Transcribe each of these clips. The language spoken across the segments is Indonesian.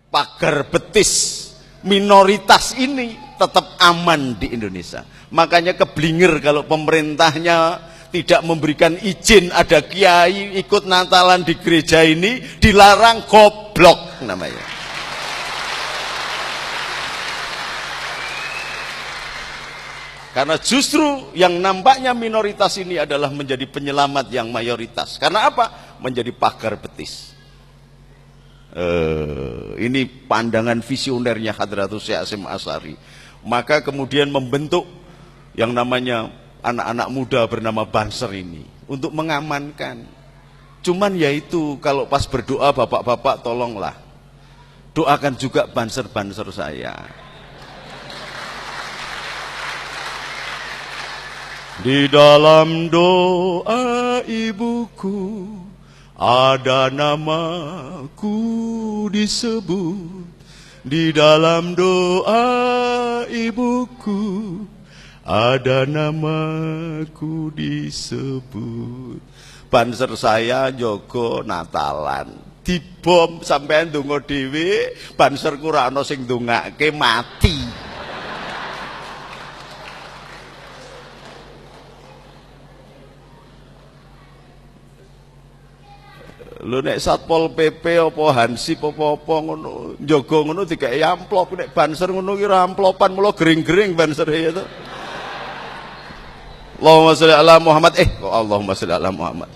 Pagar betis minoritas ini tetap aman di Indonesia. Makanya keblinger kalau pemerintahnya tidak memberikan izin ada kiai ikut Natalan di gereja ini, dilarang, goblok namanya. Karena justru yang nampaknya minoritas ini adalah menjadi penyelamat yang mayoritas. Karena apa? Menjadi pagar betis. Ini pandangan visionernya Hadratus Syekh Hasyim Asy'ari. Maka kemudian membentuk yang namanya anak-anak muda bernama Banser ini untuk mengamankan. Cuman yaitu kalau pas berdoa, bapak-bapak tolonglah doakan juga Banser-Banser saya. Di dalam doa ibuku ada namaku disebut. Di dalam doa ibuku ada namaku disebut. Banser saya Joko Natalan dibom sampean ndonga dhewe, banser ku ora ana sing ndongake, mati. Lho nek Satpol PP apa Hansip apa ngono njaga ngono digawe amplop, nek banser ngono ki ora amplopan, mulo gering-gering banser ya to. Allahumma sholli ala Muhammad. Allahumma sholli ala Muhammad.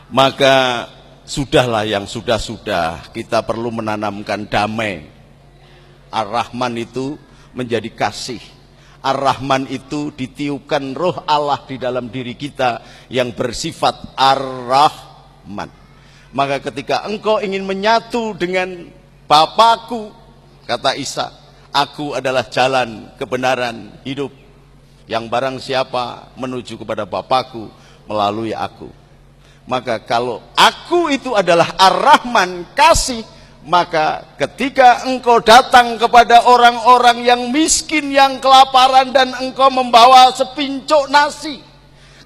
Maka sudahlah yang sudah-sudah, kita perlu menanamkan damai. Ar-Rahman itu menjadi kasih. Ar-Rahman itu ditiupkan roh Allah di dalam diri kita yang bersifat Ar-Rahman. Maka ketika engkau ingin menyatu dengan Bapakku, kata Isa, aku adalah jalan, kebenaran, hidup. Yang barang siapa menuju kepada Bapakku melalui aku. Maka kalau aku itu adalah Ar-Rahman, kasih, maka ketika engkau datang kepada orang-orang yang miskin, yang kelaparan, dan engkau membawa sepincuk nasi,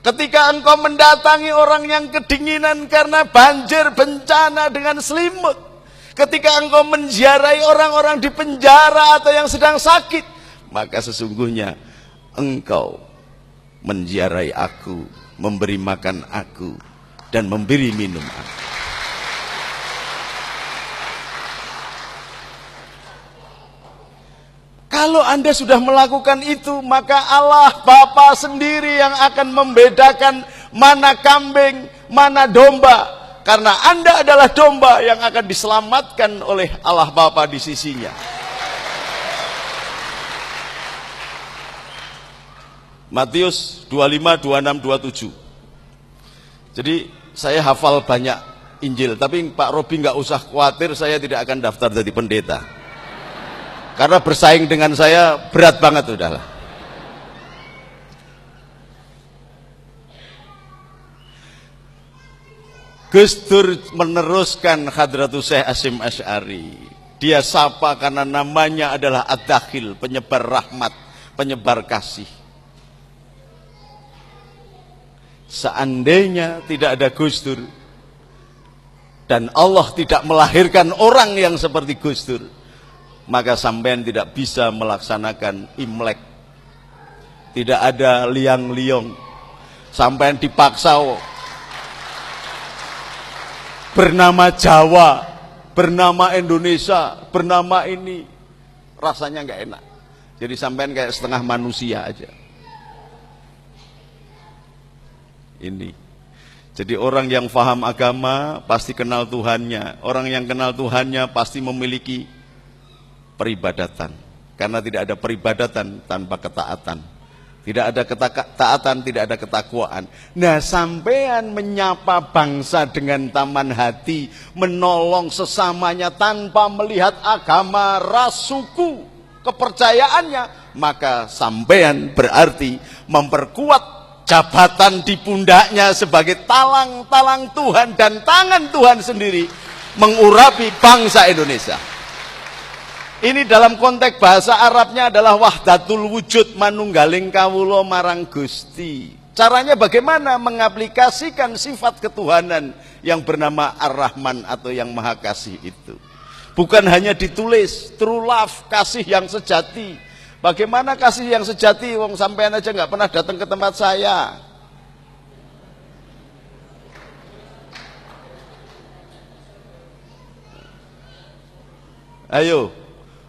ketika engkau mendatangi orang yang kedinginan karena banjir bencana dengan selimut, ketika engkau menziarahi orang-orang di penjara atau yang sedang sakit, maka sesungguhnya engkau menziarahi aku, memberi makan aku, dan memberi minum aku. Kalau Anda sudah melakukan itu, maka Allah Bapa sendiri yang akan membedakan mana kambing, mana domba. Karena Anda adalah domba yang akan diselamatkan oleh Allah Bapa di sisinya. Matius 25, 26, 27. Jadi saya hafal banyak Injil, tapi Pak Robi nggak usah khawatir, saya tidak akan daftar jadi pendeta. Karena bersaing dengan saya berat banget udahlah. Gus Dur meneruskan Hadratus Syekh Hasyim Asy'ari. Dia sapa karena namanya adalah Ad-Dakhil, penyebar rahmat, penyebar kasih. Seandainya tidak ada Gus Dur dan Allah tidak melahirkan orang yang seperti Gus Dur, maka sampean tidak bisa melaksanakan Imlek. Tidak ada liang-liong, sampean dipaksa bernama Jawa, bernama Indonesia, bernama ini, rasanya nggak enak. Jadi sampean kayak setengah manusia aja. Ini. Jadi orang yang faham agama pasti kenal Tuhannya. Orang yang kenal Tuhannya pasti memiliki peribadatan. Karena tidak ada peribadatan tanpa ketaatan. Tidak ada ketaatan, tidak ada ketakwaan. Nah, sampean menyapa bangsa dengan taman hati, menolong sesamanya tanpa melihat agama, ras, suku, kepercayaannya, maka sampean berarti memperkuat jabatan di pundaknya sebagai talang-talang Tuhan dan tangan Tuhan sendiri mengurapi bangsa Indonesia. Ini dalam konteks bahasa Arabnya adalah wahdatul wujud, manunggaling kawula marang Gusti. Caranya bagaimana mengaplikasikan sifat ketuhanan yang bernama Ar-Rahman atau yang Maha Kasih itu. bukan hanya ditulis. True love, kasih yang sejati. Bagaimana kasih yang sejati? Wong sampean aja nggak pernah datang ke tempat saya. Ayo,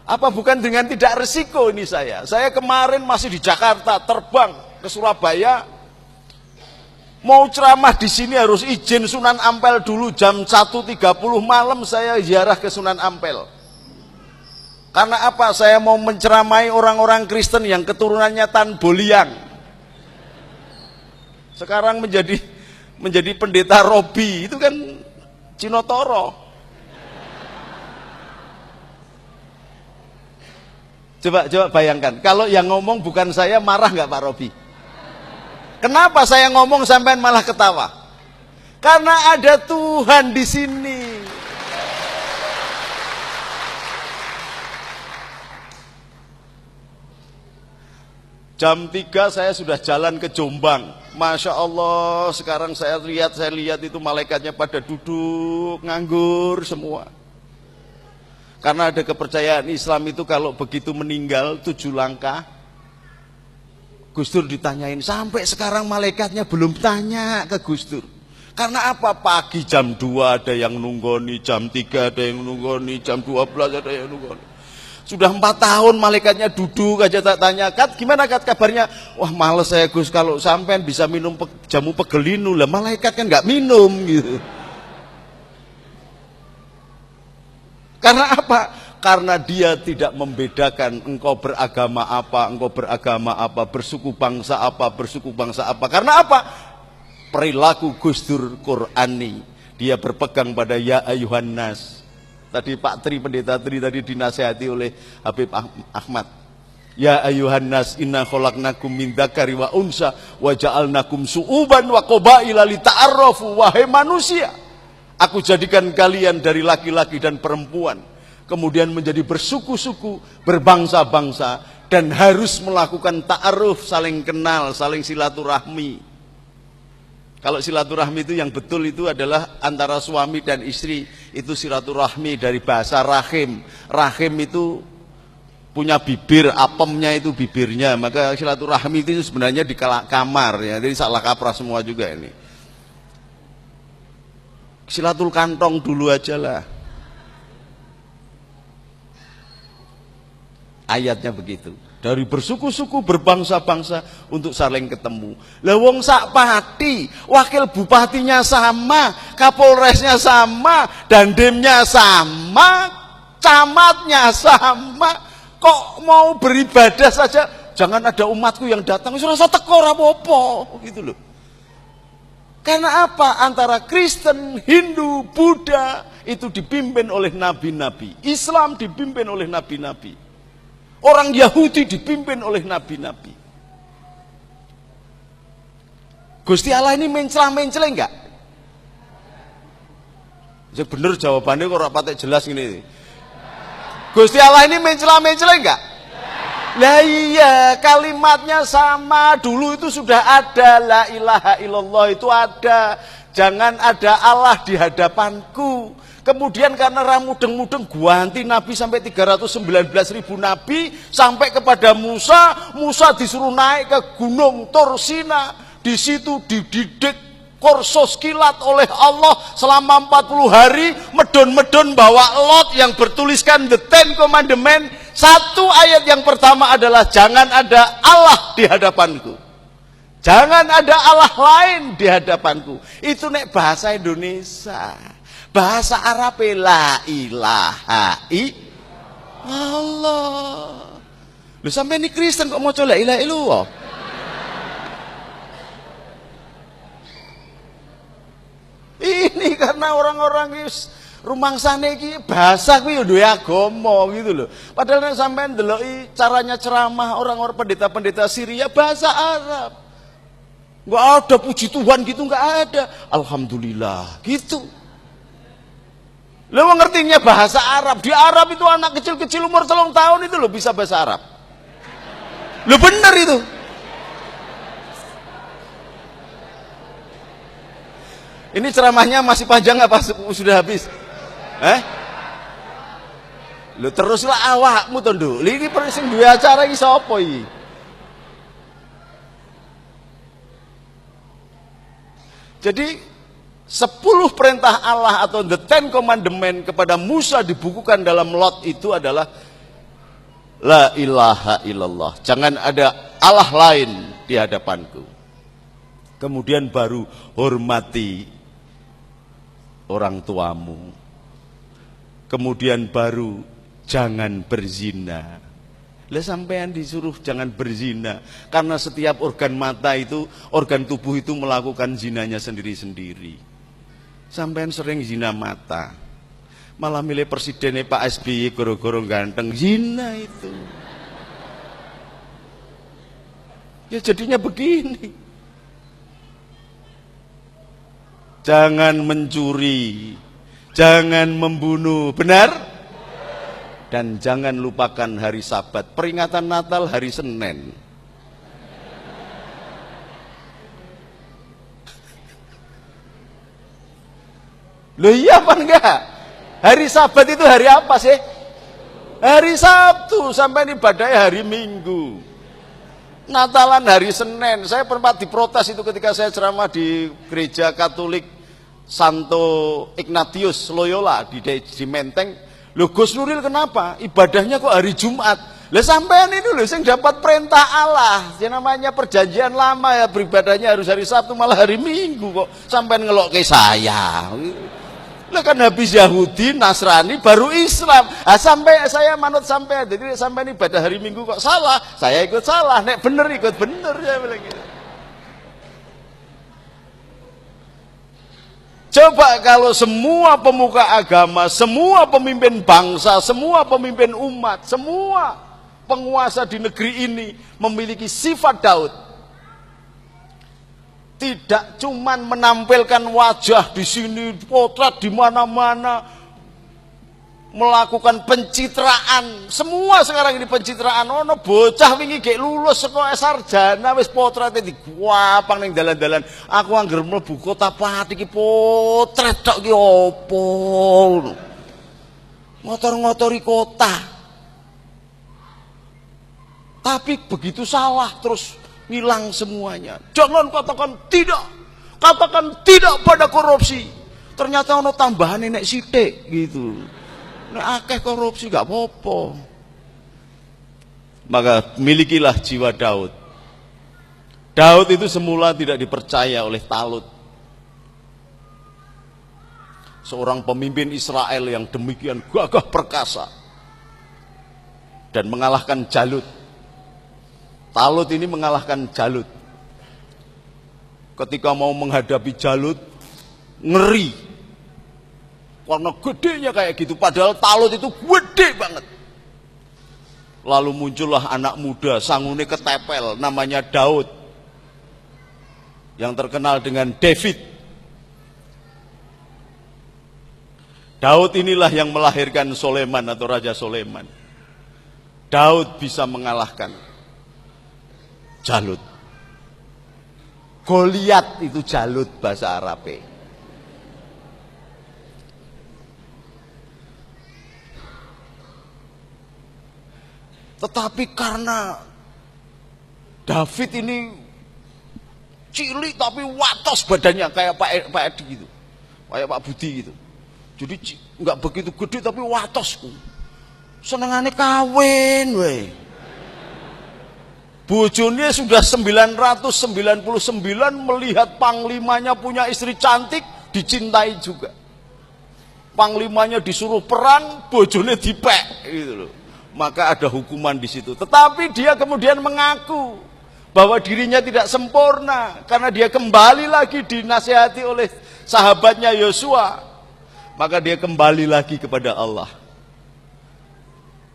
apa bukan dengan tidak resiko ini saya? Saya kemarin masih di Jakarta, terbang ke Surabaya. Mau ceramah di sini harus izin Sunan Ampel dulu, jam 1.30 malam saya ziarah ke Sunan Ampel. Karena apa? Saya mau menceramai orang-orang Kristen yang keturunannya Tan Boliang. Sekarang menjadi pendeta Robi, itu kan Cinotoro. Coba bayangkan, kalau yang ngomong bukan saya, marah nggak Pak Robi? Kenapa saya ngomong sampai malah ketawa? Karena ada Tuhan di sini. Jam 3 saya sudah jalan ke Jombang. Masya Allah, sekarang saya lihat itu malaikatnya pada duduk, nganggur semua. Karena ada kepercayaan Islam itu kalau begitu meninggal 7 langkah, Gus Dur ditanyain, sampai sekarang malaikatnya belum tanya ke Gus Dur. Karena apa? Pagi jam 2 ada yang nunggoni, jam 3 ada yang nunggoni, jam 12 ada yang nunggoni. Sudah 4 tahun malaikatnya duduk aja tak tanya, Kat gimana Kat kabarnya? Wah males saya Gus, kalau sampean bisa minum jamu pegelinu, lah malaikat kan nggak minum gitu. Karena apa? Karena dia tidak membedakan engkau beragama apa, bersuku bangsa apa. Karena apa? Perilaku Gus Dur Qur'ani. Dia berpegang pada ya ayuhan nas. Tadi Pak Tri, pendeta Tri tadi dinasihati oleh Habib Ahmad. Ya ayuhan nas inna khalaqnakum min dzakari wa unsa wa ja'alnakum su'uban wa qabaila lita'arrafu. Wahai manusia, aku jadikan kalian dari laki-laki dan perempuan, kemudian menjadi bersuku-suku, berbangsa-bangsa, dan harus melakukan ta'aruf, saling kenal, saling silaturahmi. Kalau silaturahmi itu yang betul itu adalah antara suami dan istri, itu silaturahmi dari bahasa rahim. Rahim itu punya bibir, apemnya itu bibirnya, maka silaturahmi itu sebenarnya di kamar ya, jadi salah kaprah semua juga ini. Silatul kantong dulu aja lah. Ayatnya begitu. Dari bersuku-suku, berbangsa-bangsa untuk saling ketemu. Lah wong sak pati, wakil bupatinya sama, kapolresnya sama, dandemnya sama, camatnya sama. Kok mau beribadah saja jangan ada umatku yang datang, wis rasa teko ora apa-apa gitu loh. Karena apa? Antara Kristen, Hindu, Buddha itu dipimpin oleh nabi-nabi. Islam dipimpin oleh nabi-nabi. Orang Yahudi dipimpin oleh nabi-nabi. Gusti Allah ini mencela-mencela enggak? Ya bener jawabannya kok ora patek jelas gini. Gusti Allah ini mencela-mencela enggak? Lah iya, kalimatnya sama. Dulu itu sudah ada, la ilaha illallah itu ada. Jangan ada Allah di hadapanku. Kemudian karena ramudeng-mudeng ganti Nabi sampai 319.000 Nabi, sampai kepada Musa. Musa disuruh naik ke gunung Tursina. Di situ dididik kursus kilat oleh Allah selama 40 hari. Medon-medon bawa lot yang bertuliskan The Ten Commandments. Satu ayat yang pertama adalah jangan ada Allah di hadapanku. Jangan ada Allah lain di hadapanku. Itu nek bahasa Indonesia. Bahasa Arab la ilaha illallah. Lu sampai ini Kristen kok mau la ilaha illallah? Ini karena orang-orang rumangsane iki bahasa kuwi yo duwe agama gitu loh. Padahal nek sampean ndeloki caranya ceramah orang-orang pendeta-pendeta Syria bahasa Arab. Enggak ada puji Tuhan gitu, enggak ada. Alhamdulillah gitu. Lo ngertinya bahasa Arab. Di Arab itu anak kecil-kecil umur 3 tahun itu lo bisa bahasa Arab. Lo bener itu. Ini ceramahnya masih panjang apa sudah habis? Lho teruslah awakmu to, Nduk. Iki sing duwe acara iki sapa iki? Jadi 10 perintah Allah atau the 10 commandment kepada Musa dibukukan dalam Lot itu adalah la ilaha illallah. Jangan ada Allah lain di hadapanku. Kemudian baru hormati orang tuamu. Kemudian baru jangan berzina. Lah sampean disuruh jangan berzina karena setiap organ mata itu, organ tubuh itu melakukan zinanya sendiri-sendiri. Sampean sering zina mata. Malah milih presidennya Pak SBY goro-goro ganteng zina itu. Ya jadinya begini. Jangan mencuri, jangan membunuh, benar? Dan jangan lupakan hari Sabat. Peringatan Natal hari Senin. Loh iya apa enggak? Hari Sabat itu hari apa sih? Hari Sabtu, sampai ibadahnya hari Minggu. Natalan hari Senin. Saya pernah diprotes itu ketika saya ceramah di gereja Katolik Santo Ignatius Loyola di Menteng. Loh Gus Nuril kenapa? Ibadahnya kok hari Jumat? Lah sampean ini loh yang dapat perintah Allah. Yang namanya perjanjian lama ya beribadahnya harus hari Sabtu malah hari Minggu kok. Sampean ngelok ke saya. Lah kan habis Yahudi, Nasrani baru Islam. Ah sampai saya manut sampean. Jadi sampean ibadah hari Minggu kok salah. Saya ikut salah. Nek bener ikut bener saya bilang gitu. Coba kalau semua pemuka agama, semua pemimpin bangsa, semua pemimpin umat, semua penguasa di negeri ini memiliki sifat Daud. Tidak cuman menampilkan wajah di sini, potret di mana-mana, melakukan pencitraan. Semua sekarang ini pencitraan. Ono bocah wingi gek lulus sekolah sarjana wis potrete diguapang ning dalan-dalan. Aku angger mlebu kota Pati iki potret tok ki opo. Ngotor-ngotori kota. Tapi begitu salah terus hilang semuanya. Jangan katakan tidak. Katakan tidak pada korupsi. Ternyata ono tambahan nek sithik gitu. Nek akeh korupsi gak apa-apa. Maka milikilah jiwa Daud. Daud itu semula tidak dipercaya oleh Talut. Seorang pemimpin Israel yang demikian gagah perkasa dan mengalahkan Jalut. Talut ini mengalahkan Jalut. Ketika mau menghadapi Jalut, ngeri. Karena gedenya kayak gitu, padahal Talut itu gede banget. Lalu muncullah anak muda, sangune ketepel, namanya Daud. Yang terkenal dengan David. Daud inilah yang melahirkan Soleman atau Raja Soleman. Daud bisa mengalahkan Jalut. Goliat itu Jalut bahasa Arabnya. Tetapi karena David ini cilik tapi watos badannya kayak Pak Edi gitu, kayak Pak Budi gitu. Jadi nggak begitu gede tapi watos. Senengane kawin, weh. Bojone sudah 999 melihat panglimanya punya istri cantik, dicintai juga. Panglimanya disuruh perang, bojone dipek gitu loh. Maka ada hukuman di situ. Tetapi dia kemudian mengaku bahwa dirinya tidak sempurna karena dia kembali lagi dinasihati oleh sahabatnya Yosua. Maka dia kembali lagi kepada Allah.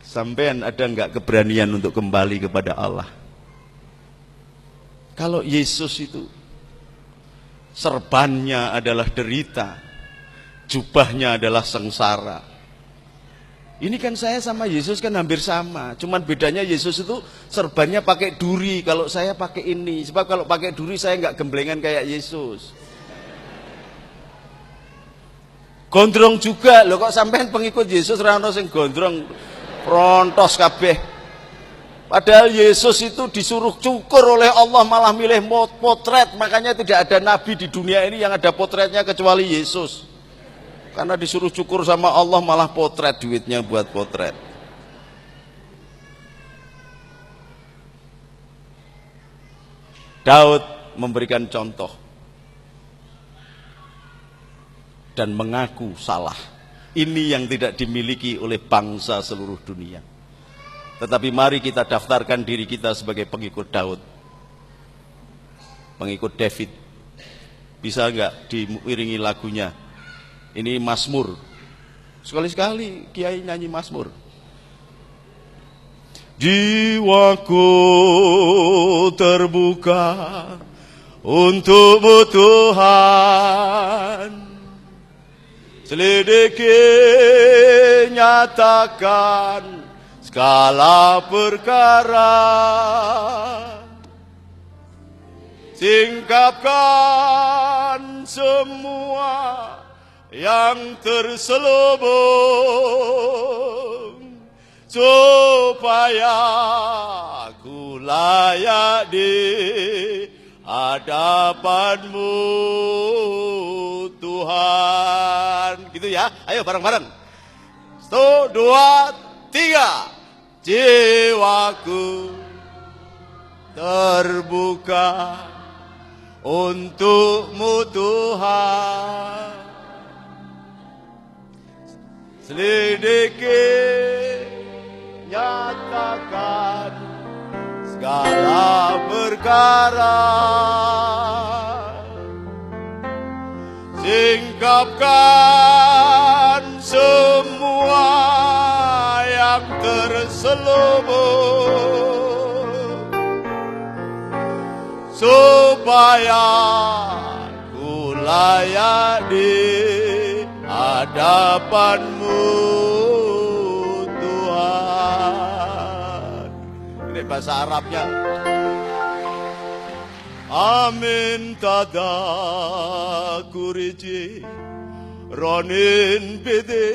Sampean ada enggak keberanian untuk kembali kepada Allah? Kalau Yesus itu serbannya adalah derita, jubahnya adalah sengsara. Ini kan saya sama Yesus kan hampir sama. Cuman bedanya Yesus itu serbannya pakai duri. Kalau saya pakai ini. Sebab kalau pakai duri saya nggak gemblengan kayak Yesus. Gondrong juga. Loh kok sampean pengikut Yesus ra ono sing gondrong. Prontos kabeh. Padahal Yesus itu disuruh cukur oleh Allah malah milih potret. Makanya tidak ada nabi di dunia ini yang ada potretnya kecuali Yesus. Karena disuruh cukur sama Allah malah potret, duitnya buat potret. Daud memberikan contoh dan mengaku salah. Ini yang tidak dimiliki oleh bangsa seluruh dunia. Tetapi mari kita daftarkan diri kita sebagai pengikut Daud, pengikut David. Bisa enggak diiringi lagunya? Ini Mazmur. Sekali-sekali kiai nyanyi Mazmur. Jiwaku terbuka untukmu Tuhan, selidiki nyatakan segala perkara, singkapkan semua yang terselubung, supaya aku layak di hadapanmu Tuhan. Gitu ya, ayo bareng-bareng. 1, 2, 3. Jiwaku terbuka untukmu Tuhan, selidiki nyatakan segala perkara, singkapkan semua yang terselubung, supaya ku layak di hadapanmu Tuhan. Ini bahasa Arabnya. Amin tada kuriji ronin bide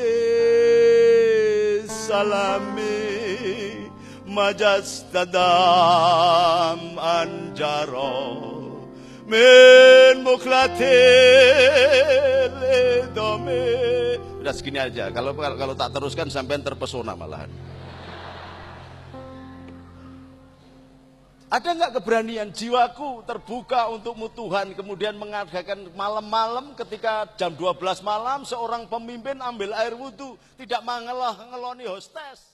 salami majas tadam anjaro min muklatil dome. Udah segini aja. Kalau tak teruskan sampai terpesona malahan. Ada nggak keberanian jiwaku terbuka untukmu Tuhan, kemudian mengadakan malam-malam ketika jam 12 malam seorang pemimpin ambil air wudhu, tidak mengeloni hostes.